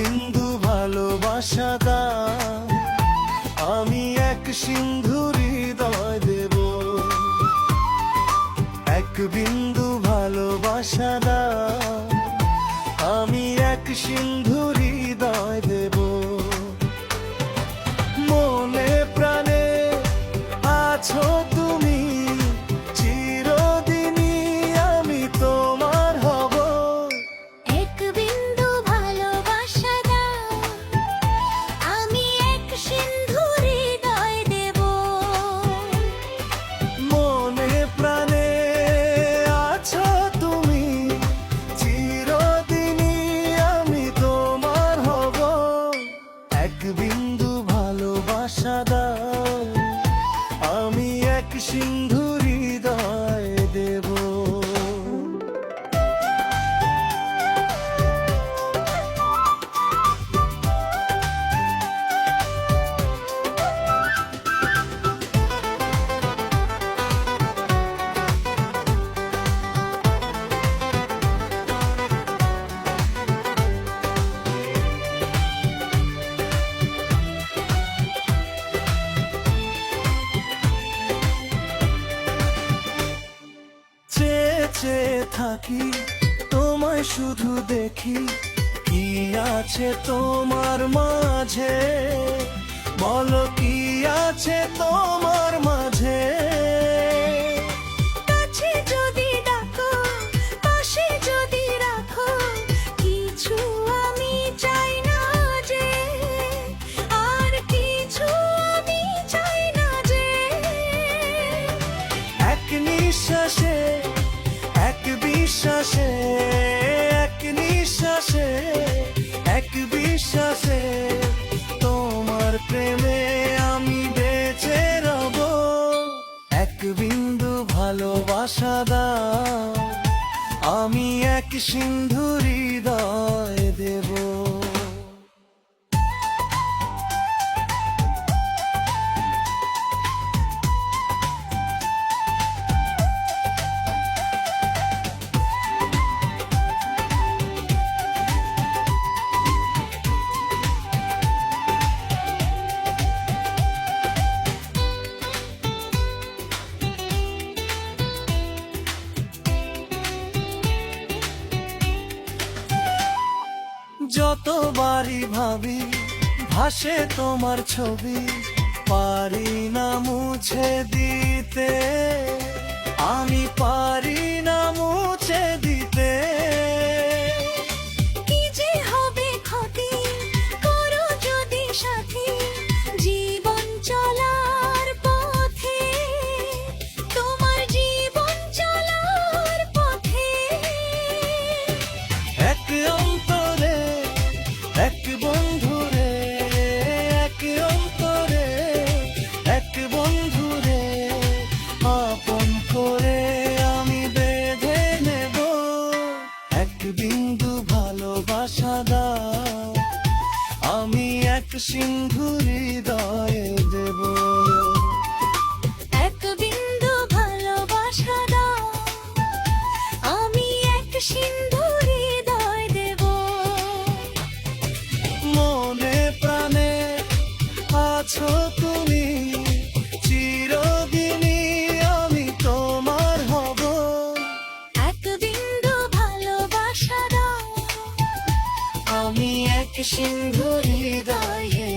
বিন্দু ভালোবাসা দাও, আমি এক সিন্ধু হৃদয় দেব। এক বিন্দু ভালোবাসা দাও, আমি এক সিন্ধু হৃদয় দেব। মনে প্রাণে আছো তুমি, চিরদিনই আমি তোমার হব। এক বিন্দু ভালোবাসা দাও, আমি এক সিন্ধু হৃদয় দেব। মনে প্রাণে আছো তুমি, চিরদিনই আমি তোমার হব। এক বিন্দু ভালোবাসা দাও, আমি এক সিন্ধু হৃদয় দেব। চেয়ে চেয়ে থাকি তোমায় শুধু দেখি, কি আছে তোমার মাঝে, বলো কি আছে তোমার মাঝে। কাছে যদি ডাকো, পাশে যদি রাখো, কিছু আমি চাই না যে, আর কিছু আমি চাই না যে। এক নিঃশ্বাসে, এক বিশ্বাসে, এক নিঃশ্বাসে, এক বিশ্বাসে, তোমার প্রেমে আমি বেঁচে রব। এক বিন্দু ভালোবাসা দাও, আমি এক সিন্ধু হৃদয় দেব। যতবারই ভাবি ভাসে তোমার ছবি, পারি না মুছে দিতে, আমি পারি না মুছে দিতে। কি যে হবে ক্ষতি, করো যদি সাথী, জীবন চলার পথে, তোমার জীবন চলার পথে। এক অন্তরে এক বন্ধুরে, এক অন্তরে এক বন্ধুরে, আপন করে আমি বেঁধে নেব। এক বিন্দু ভালোবাসা দাও, আমি এক সিন্ধু হৃদয়ে দেব। এক বিন্দু ভালোবাসা দাও, আমি এক সিন্ধু হৃদয় দেব। মনে প্রাণে আছো তুমি, চিরদিনই আমি তোমার হব। এক বিন্দু ভালোবাসা দাও, আমি এক সিন্ধু হৃদয়ে